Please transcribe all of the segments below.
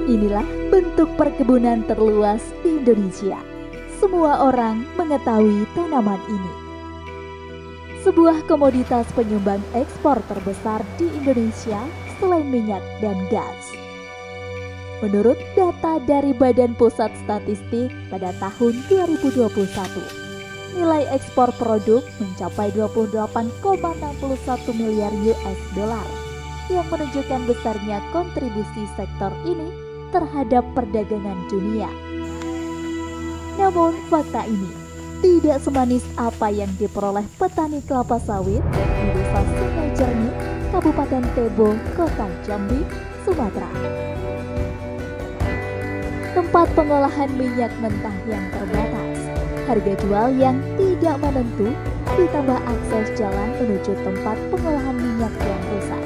Inilah bentuk perkebunan terluas di Indonesia. Semua orang mengetahui tanaman ini. Sebuah komoditas penyumbang ekspor terbesar di Indonesia selain minyak dan gas. Menurut data dari Badan Pusat Statistik pada tahun 2021, nilai ekspor produk mencapai 28,61 miliar US dollar yang menunjukkan besarnya kontribusi sektor ini terhadap perdagangan dunia. Namun fakta ini tidak semanis apa yang diperoleh petani kelapa sawit di Desa Sungai Jernih, Kabupaten Tebo, Kota Jambi, Sumatera. Tempat pengolahan minyak mentah yang terbatas, harga jual yang tidak menentu, ditambah akses jalan menuju tempat pengolahan minyak yang rusak,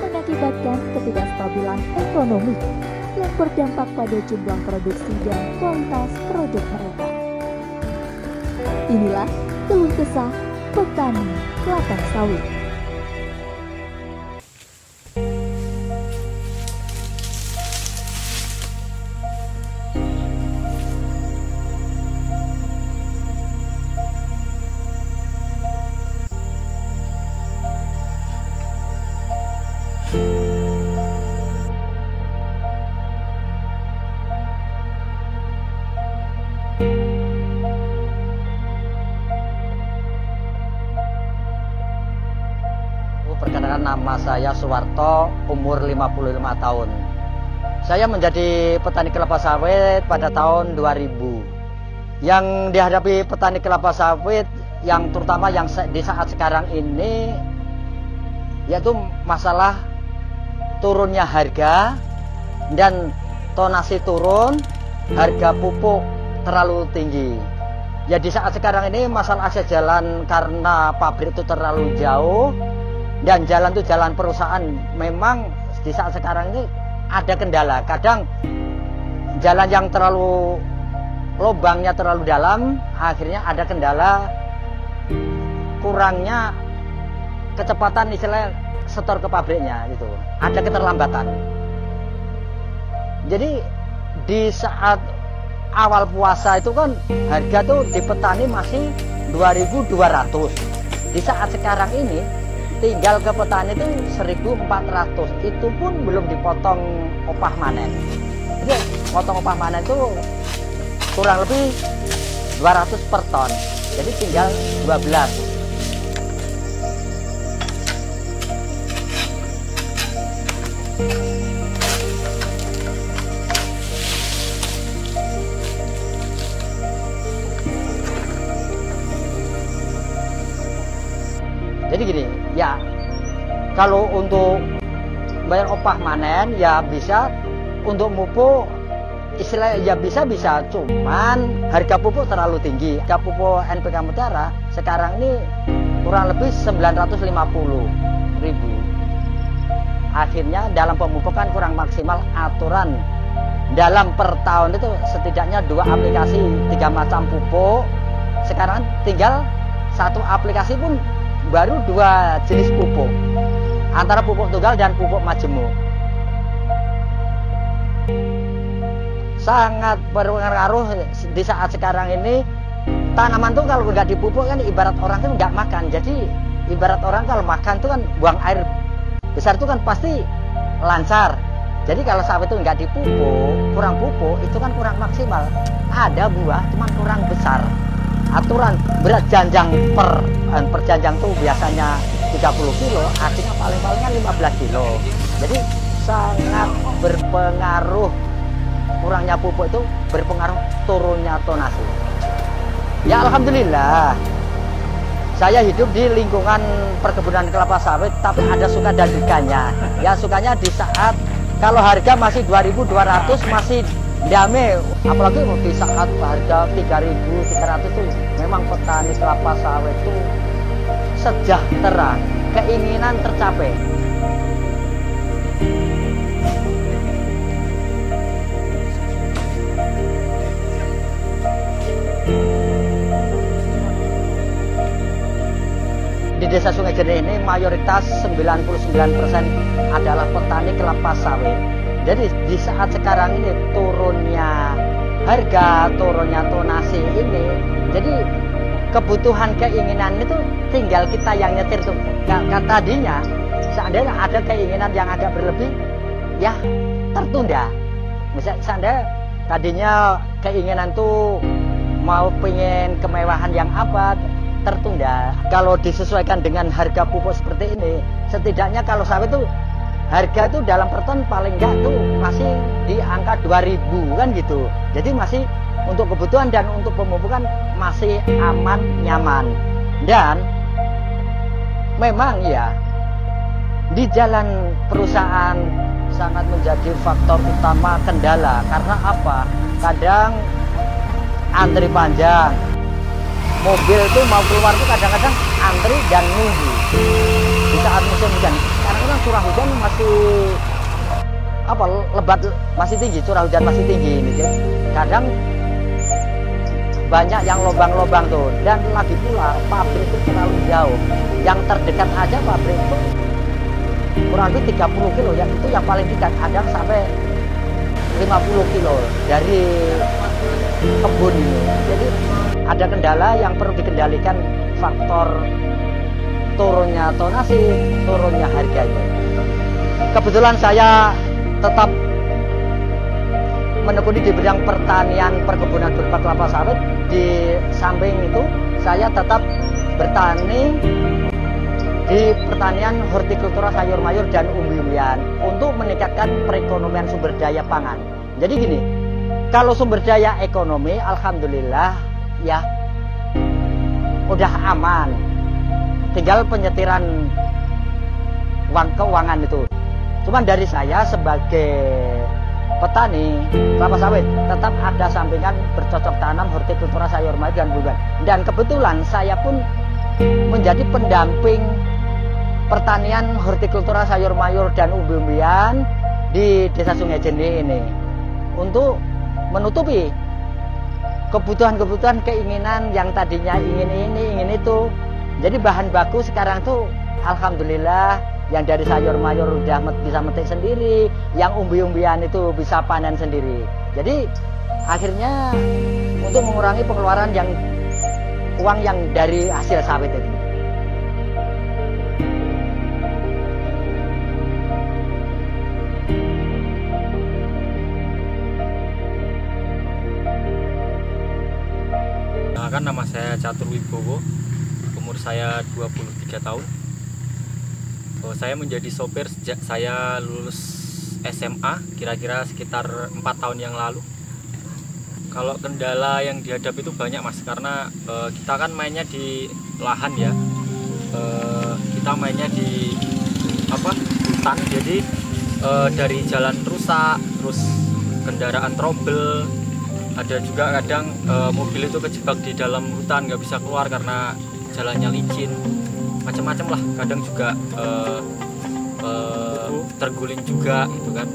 mengakibatkan ketidakstabilan ekonomi yang berdampak pada jumlah produksi dan kualitas produk mereka. Inilah keluh kesah petani kelapa sawit. Perkenalkan, nama saya Suwarto, umur 55 tahun. Saya menjadi petani kelapa sawit pada tahun 2000. Yang dihadapi petani kelapa sawit yang terutama yang di saat sekarang ini yaitu masalah turunnya harga dan tonase turun, harga pupuk terlalu tinggi. Ya di saat sekarang ini masalah akses jalan karena pabrik itu terlalu jauh. Dan jalan itu jalan perusahaan, memang di saat sekarang ini ada kendala. Kadang jalan yang terlalu lubangnya terlalu dalam, akhirnya ada kendala kurangnya kecepatan istilah setor ke pabriknya itu. Ada keterlambatan. Jadi di saat awal puasa itu kan harga tuh di petani masih 2.200. Di saat sekarang ini tinggal ke petani itu 1.400, itu pun belum dipotong upah panen. Jadi potong upah panen itu kurang lebih 200 per ton, jadi tinggal 12. Jadi gini, ya kalau untuk bayar upah panen ya bisa, untuk pupuk istilah ya bisa, cuman harga pupuk terlalu tinggi. Harga pupuk NPK Mutiara sekarang ini kurang lebih 950.000. Akhirnya dalam pemupukan kurang maksimal aturan. Dalam per tahun itu setidaknya 2 aplikasi 3 macam pupuk. Sekarang tinggal 1 aplikasi pun baru 2 jenis pupuk, antara pupuk tunggal dan pupuk majemuk. Sangat berpengaruh di saat sekarang ini. Tanaman tuh kalau nggak dipupuk kan ibarat orang kan nggak makan. Jadi ibarat orang kalau makan tuh kan buang air besar tuh kan pasti lancar. Jadi kalau sawit itu nggak dipupuk, kurang pupuk, itu kan kurang maksimal. Ada buah cuman kurang besar. Aturan berat janjang per janjang tuh biasanya 30 kilo, akhirnya paling-palingnya 15 kilo. Jadi sangat berpengaruh, kurangnya pupuk itu berpengaruh turunnya tonase. Ya alhamdulillah, saya hidup di lingkungan perkebunan kelapa sawit, tapi ada suka dan dukanya. Ya sukanya di saat kalau harga masih 2.200 masih damai, apalagi di saat harga 3.300 itu memang petani kelapa sawit itu sejahtera, keinginan tercapai. Di Desa Sungai Jernih ini mayoritas 99% adalah petani kelapa sawit. Jadi di saat sekarang ini turunnya harga, turunnya tonase ini, jadi kebutuhan keinginan itu tinggal kita yang nyetir tuh. Tadinya seandainya ada keinginan yang agak berlebih, ya tertunda. Misalnya seandainya tadinya keinginan tuh mau pengen kemewahan yang apa, tertunda. Kalau disesuaikan dengan harga pupuk seperti ini, setidaknya kalau sawit tuh harga tuh dalam per ton paling enggak tuh masih di angka 2000 kan gitu. Jadi masih untuk kebutuhan dan untuk pemupukan masih aman, nyaman. Dan memang ya di jalan perusahaan sangat menjadi faktor utama kendala. Karena apa? Kadang antri panjang, mobil tuh mau keluar tuh kadang-kadang antri dan nunggu di saat musim hujan. Sekarang kan curah hujan masih lebat, masih tinggi, curah hujan masih tinggi ini. Jadi kadang banyak yang lubang-lubang tuh, dan lagi pula pabrik itu terlalu jauh. Yang terdekat aja pabrik itu kurang lebih 30 kilo ya, itu yang paling dekat, ada sampai 50 kilo dari kebun ini. Jadi ada kendala yang perlu dikendalikan, faktor turunnya tonase, turunnya harganya. Kebetulan saya tetap menekuni di bidang pertanian perkebunan berupa kelapa sawit. Di samping itu saya tetap bertani di pertanian hortikultura sayur mayur dan umbi-umbian untuk meningkatkan perekonomian sumber daya pangan. Jadi gini, kalau sumber daya ekonomi alhamdulillah ya udah aman, tinggal penyetiran uang keuangan itu. Cuman dari saya sebagai petani kelapa sawit tetap ada sampingan bercocok tanam hortikultura sayur mayur dan umbi-umbian. Dan kebetulan saya pun menjadi pendamping pertanian hortikultura sayur mayur dan umbi-umbian di Desa Sungai Jeni ini untuk menutupi kebutuhan-kebutuhan keinginan yang tadinya ingin ini, ingin itu. Jadi bahan baku sekarang tuh alhamdulillah yang dari sayur mayur udah bisa metik sendiri, yang umbi-umbian itu bisa panen sendiri. Jadi akhirnya untuk mengurangi pengeluaran yang uang yang dari hasil sawit itu. Kan nama saya Catur Wibowo, umur saya 23 tahun. Saya menjadi sopir sejak saya lulus SMA, kira-kira sekitar 4 tahun yang lalu. Kalau kendala yang dihadapi itu banyak mas, karena kita kan mainnya di lahan ya, kita mainnya di hutan, jadi dari jalan rusak, terus kendaraan trouble. Ada juga kadang mobil itu kejebak di dalam hutan, nggak bisa keluar karena jalannya licin, macam-macam lah. Kadang juga terguling juga gitu kan.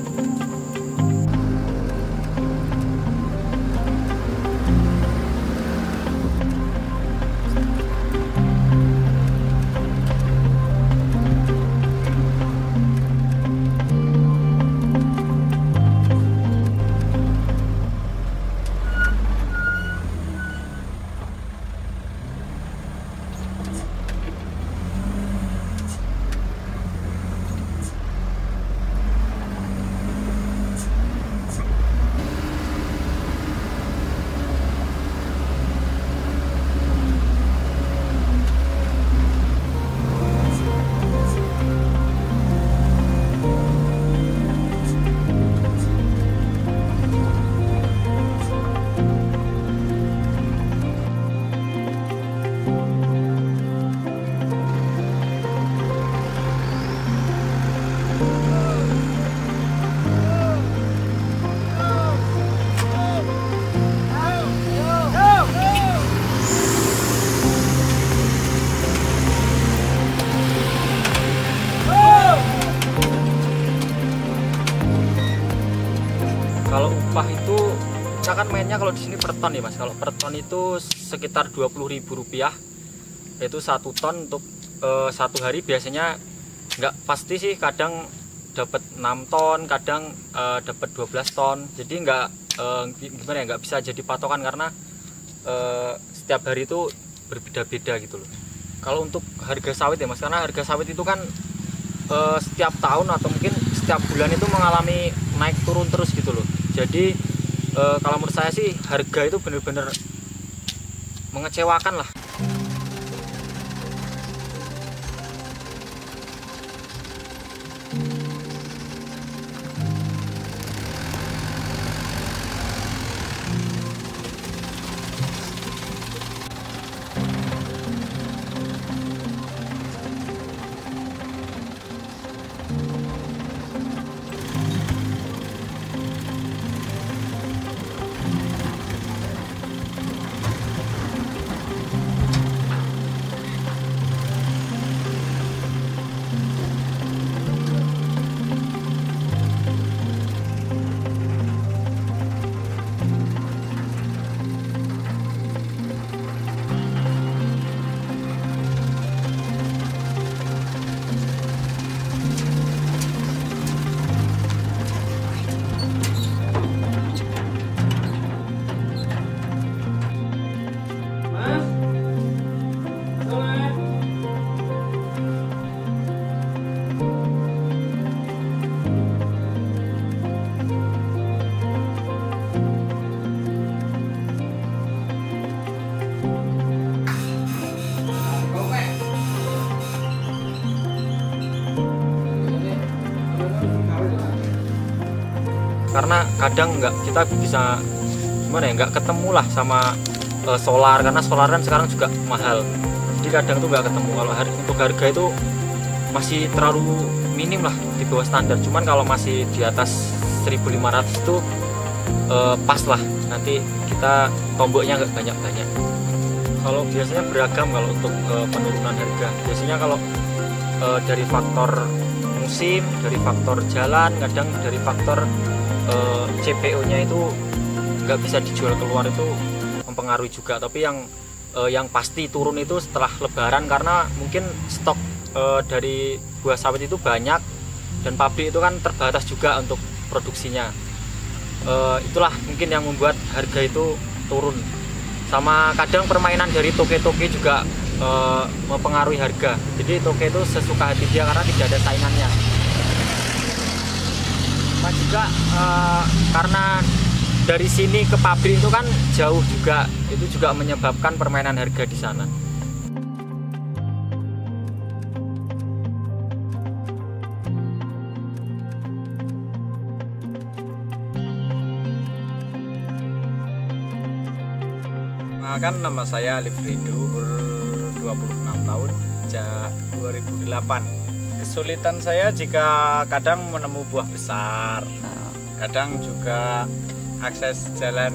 Kalau upah itu kita kan mainnya kalau di sini per ton ya mas. Kalau per ton itu sekitar Rp20.000. Itu 1 ton untuk 1 hari biasanya nggak pasti sih. Kadang dapat 6 ton, kadang dapat 12 ton. Jadi gimana ya, nggak bisa jadi patokan karena setiap hari itu berbeda-beda gitu loh. Kalau untuk harga sawit ya Mas, karena harga sawit itu kan setiap tahun atau mungkin setiap bulan itu mengalami naik turun terus gitu loh. Jadi kalau menurut saya sih harga itu benar-benar mengecewakan lah. Karena kadang kita bisa gimana ya, nggak ketemu lah sama solar, karena solar kan sekarang juga mahal. Jadi kadang tuh nggak ketemu. Kalau untuk harga itu masih terlalu minim lah, di bawah standar. Cuman kalau masih di atas 1.500 itu pas lah, nanti kita tomboknya nggak banyak-banyak. Kalau biasanya beragam kalau untuk penurunan harga. Biasanya kalau dari faktor musim, dari faktor jalan, kadang dari faktor CPO-nya itu nggak bisa dijual keluar, itu mempengaruhi juga. Tapi yang pasti turun itu setelah Lebaran, karena mungkin stok dari buah sawit itu banyak dan pabrik itu kan terbatas juga untuk produksinya. Itulah mungkin yang membuat harga itu turun. Sama kadang permainan dari toke-toke juga mempengaruhi harga. Jadi toke itu sesuka hati dia karena tidak ada saingannya. Mas juga karena dari sini ke pabrik itu kan jauh juga, itu juga menyebabkan permainan harga di sana. Kan nama saya Alifrido, umur 26 tahun, sejak 2008. Kesulitan saya jika kadang menemu buah besar, kadang juga akses jalan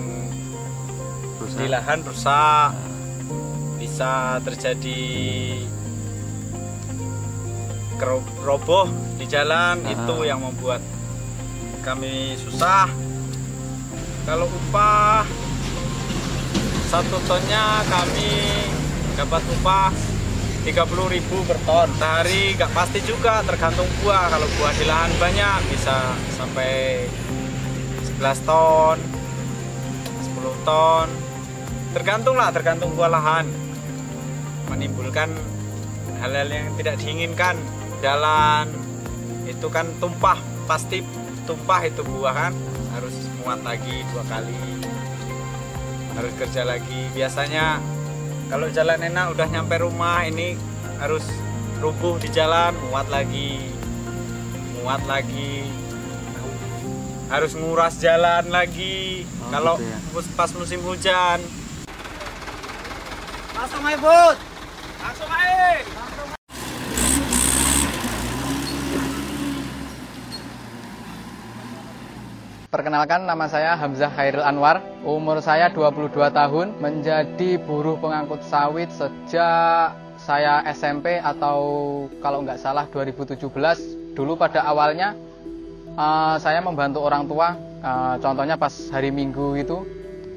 di lahan rusak, bisa terjadi roboh di jalan. Itu yang membuat kami susah. Kalau upah 1 tonnya kami dapat upah 30.000 per ton. Sehari nggak pasti juga, tergantung buah. Kalau buah di lahan banyak bisa sampai 11 ton, 10 ton. Tergantung buah lahan. Menimbulkan hal-hal yang tidak diinginkan. Jalan itu kan tumpah, pasti tumpah itu buah kan. Harus muat lagi 2 kali. Harus kerja lagi. Biasanya kalau jalan enak udah nyampe rumah, ini harus rubuh di jalan, muat lagi, harus nguras jalan lagi. Kalau gitu ya, pas musim hujan. Langsung aja, Bud. Langsung aja. Perkenalkan, nama saya Hamzah Khairil Anwar, umur saya 22 tahun, menjadi buruh pengangkut sawit sejak saya SMP atau kalau nggak salah 2017. Dulu pada awalnya saya membantu orang tua, contohnya pas hari Minggu itu,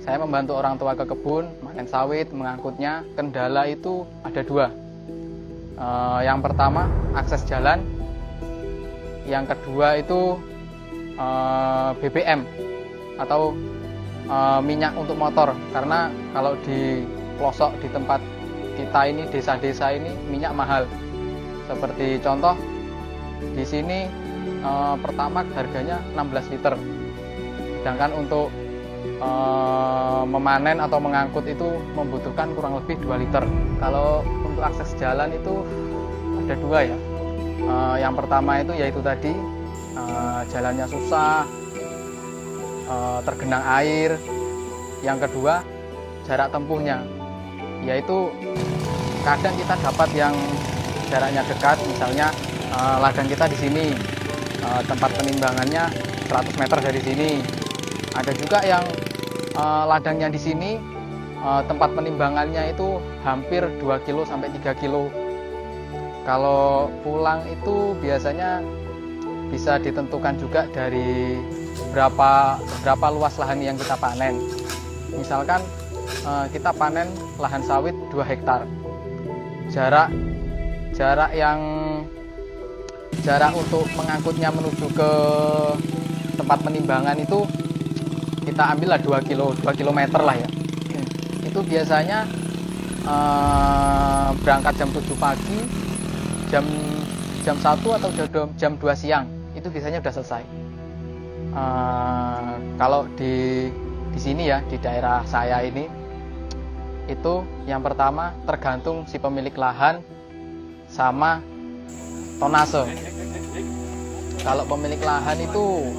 saya membantu orang tua ke kebun, manen sawit, mengangkutnya. Kendala itu ada 2. Yang pertama, akses jalan. yang kedua itu BBM atau minyak untuk motor, karena kalau di pelosok di tempat kita ini, desa-desa ini, minyak mahal. Seperti contoh di sini Pertamax harganya 16 liter, sedangkan untuk memanen atau mengangkut itu membutuhkan kurang lebih 2 liter. Kalau untuk akses jalan itu ada dua ya. Yang pertama itu yaitu tadi jalannya susah, tergenang air. Yang kedua jarak tempuhnya, yaitu kadang kita dapat yang jaraknya dekat, misalnya ladang kita di sini, tempat penimbangannya 100 meter dari sini. Ada juga yang ladangnya di sini, tempat penimbangannya itu hampir 2 kilo sampai 3 kilo. Kalau pulang itu biasanya bisa ditentukan juga dari berapa luas lahan yang kita panen. Misalkan kita panen lahan sawit 2 hektar. Jarak untuk mengangkutnya menuju ke tempat penimbangan itu kita ambillah 2 kilometer lah ya. Itu biasanya berangkat jam 7 pagi, jam 1 atau jam 2 siang itu biasanya udah selesai. Kalau di sini ya, di daerah saya ini, itu yang pertama tergantung si pemilik lahan sama tonase. Kalau pemilik lahan itu,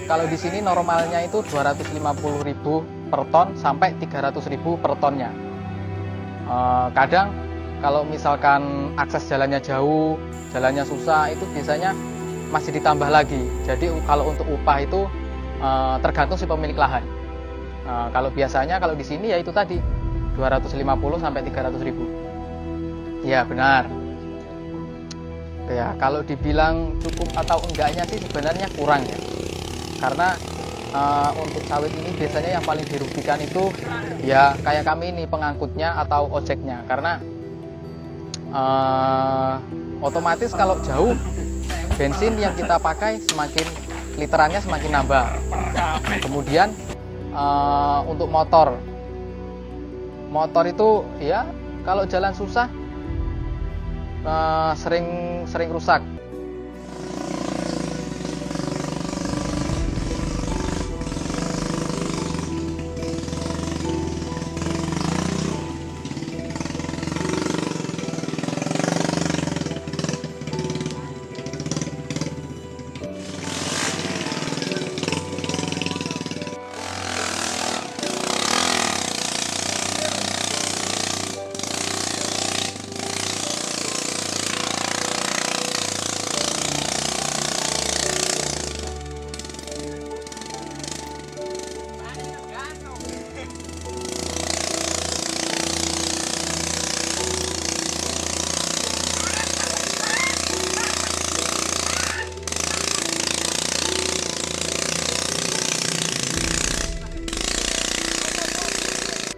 kalau di sini normalnya itu 250.000 per ton sampai 300.000 per tonnya. Kadang kalau misalkan akses jalannya jauh, jalannya susah, itu biasanya masih ditambah lagi. Jadi kalau untuk upah itu tergantung si pemilik lahan. Kalau biasanya kalau di sini ya itu tadi 250 sampai 300.000. Ya benar. Ya, kalau dibilang cukup atau enggaknya sih sebenarnya kurang ya. Karena untuk sawit ini biasanya yang paling dirugikan itu ya kayak kami ini, pengangkutnya atau ojeknya. Karena otomatis kalau jauh, bensin yang kita pakai semakin literannya semakin nambah. Kemudian untuk motor itu ya kalau jalan susah sering rusak.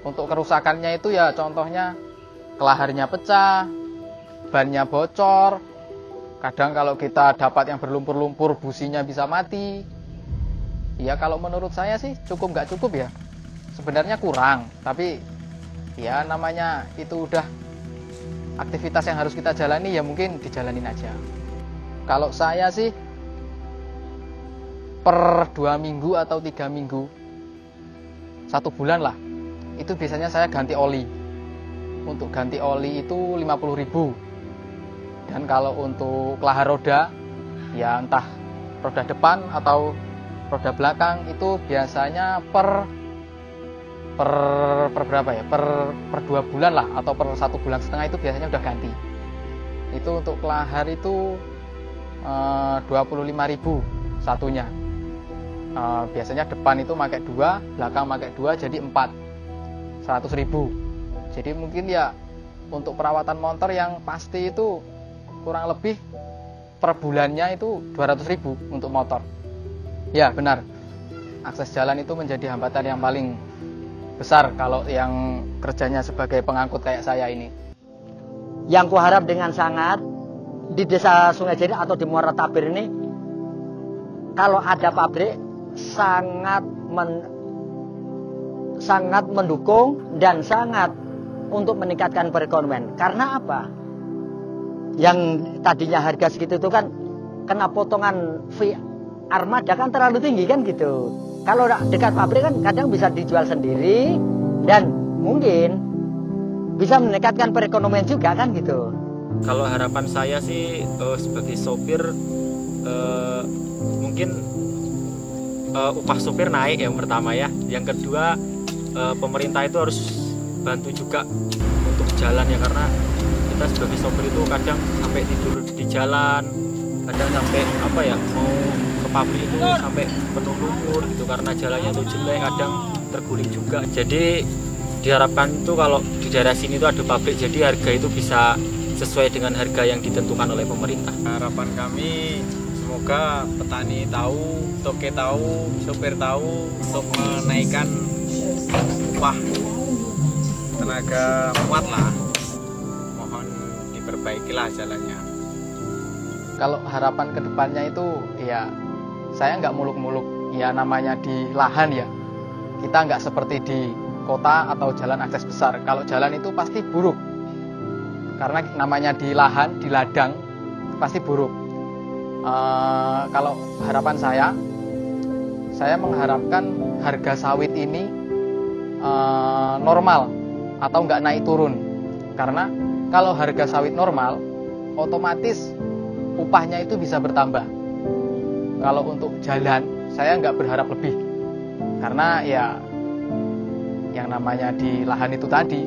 Untuk kerusakannya itu ya contohnya kelaharnya pecah, bannya bocor. Kadang kalau kita dapat yang berlumpur-lumpur, businya bisa mati. Ya kalau menurut saya sih cukup nggak cukup ya. Sebenarnya kurang, tapi ya namanya itu udah aktivitas yang harus kita jalani, ya mungkin dijalanin aja. Kalau saya sih per 2 minggu atau 3 minggu, 1 bulan lah, itu biasanya saya ganti oli. Untuk ganti oli itu 50.000. Dan kalau untuk kelahar roda, ya entah roda depan atau roda belakang, itu biasanya per berapa ya? Per 2 bulan lah, atau per 1,5 bulan itu biasanya udah ganti. Itu untuk kelahar itu 25.000 satunya. Biasanya depan itu pakai 2, belakang pakai 2, jadi 4. 100.000. Jadi mungkin ya untuk perawatan motor yang pasti itu kurang lebih per bulannya itu 200.000 untuk motor. Ya benar, akses jalan itu menjadi hambatan yang paling besar kalau yang kerjanya sebagai pengangkut kayak saya ini. Yang kuharap dengan sangat di desa Sungai Jari atau di Muara Tabir ini, kalau ada pabrik sangat mendukung dan sangat untuk meningkatkan perekonomian. Karena apa? Yang tadinya harga segitu itu kan kena potongan fee armada kan terlalu tinggi kan gitu. Kalau dekat pabrik kan kadang bisa dijual sendiri dan mungkin bisa meningkatkan perekonomian juga kan gitu. Kalau harapan saya sih sebagai sopir mungkin upah sopir naik yang pertama ya. Yang kedua pemerintah itu harus bantu juga untuk jalan ya, karena kita sebagai sopir itu kadang sampai tidur di jalan, kadang sampai apa ya mau ke pabrik itu sampai penuh lumpur gitu karena jalannya tuh jelek, kadang terguling juga. Jadi diharapkan itu kalau di daerah sini itu ada pabrik, jadi harga itu bisa sesuai dengan harga yang ditentukan oleh pemerintah. Harapan kami semoga petani tahu, toke tahu, sopir tahu untuk menaikkan upah tenaga muat lah. Mohon diperbaikilah jalannya. Kalau harapan kedepannya itu ya saya nggak muluk-muluk, ya namanya di lahan ya. Kita nggak seperti di kota atau jalan akses besar. Kalau jalan itu pasti buruk. Karena namanya di lahan, di ladang, pasti buruk. Kalau harapan saya mengharapkan harga sawit ini normal atau nggak naik turun. Karena kalau harga sawit normal, otomatis upahnya itu bisa bertambah. Kalau untuk jalan, saya nggak berharap lebih. Karena ya yang namanya di lahan itu tadi,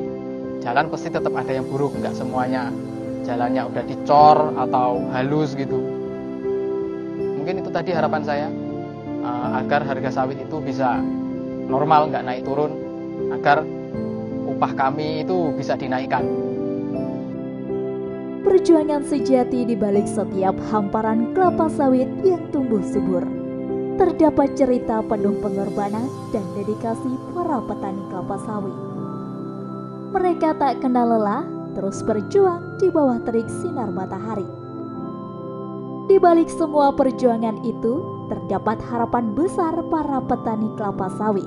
jalan pasti tetap ada yang buruk, nggak semuanya jalannya udah dicor atau halus gitu. Mungkin itu tadi harapan saya, agar harga sawit itu bisa normal, nggak naik turun, agar upah kami itu bisa dinaikkan. Perjuangan sejati di balik setiap hamparan kelapa sawit yang tumbuh subur. Terdapat cerita penuh pengorbanan dan dedikasi para petani kelapa sawit. Mereka tak kenal lelah, terus berjuang di bawah terik sinar matahari. Di balik semua perjuangan itu, terdapat harapan besar para petani kelapa sawit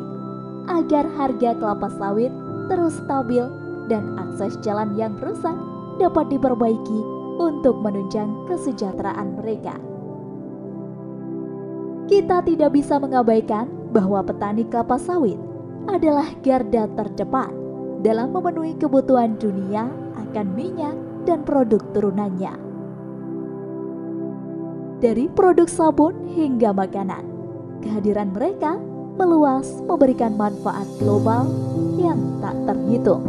agar harga kelapa sawit terus stabil dan akses jalan yang rusak dapat diperbaiki untuk menunjang kesejahteraan mereka. Kita tidak bisa mengabaikan bahwa petani kelapa sawit adalah garda terdepan dalam memenuhi kebutuhan dunia akan minyak dan produk turunannya. Dari produk sabun hingga makanan, kehadiran mereka meluas memberikan manfaat global yang tak terhitung.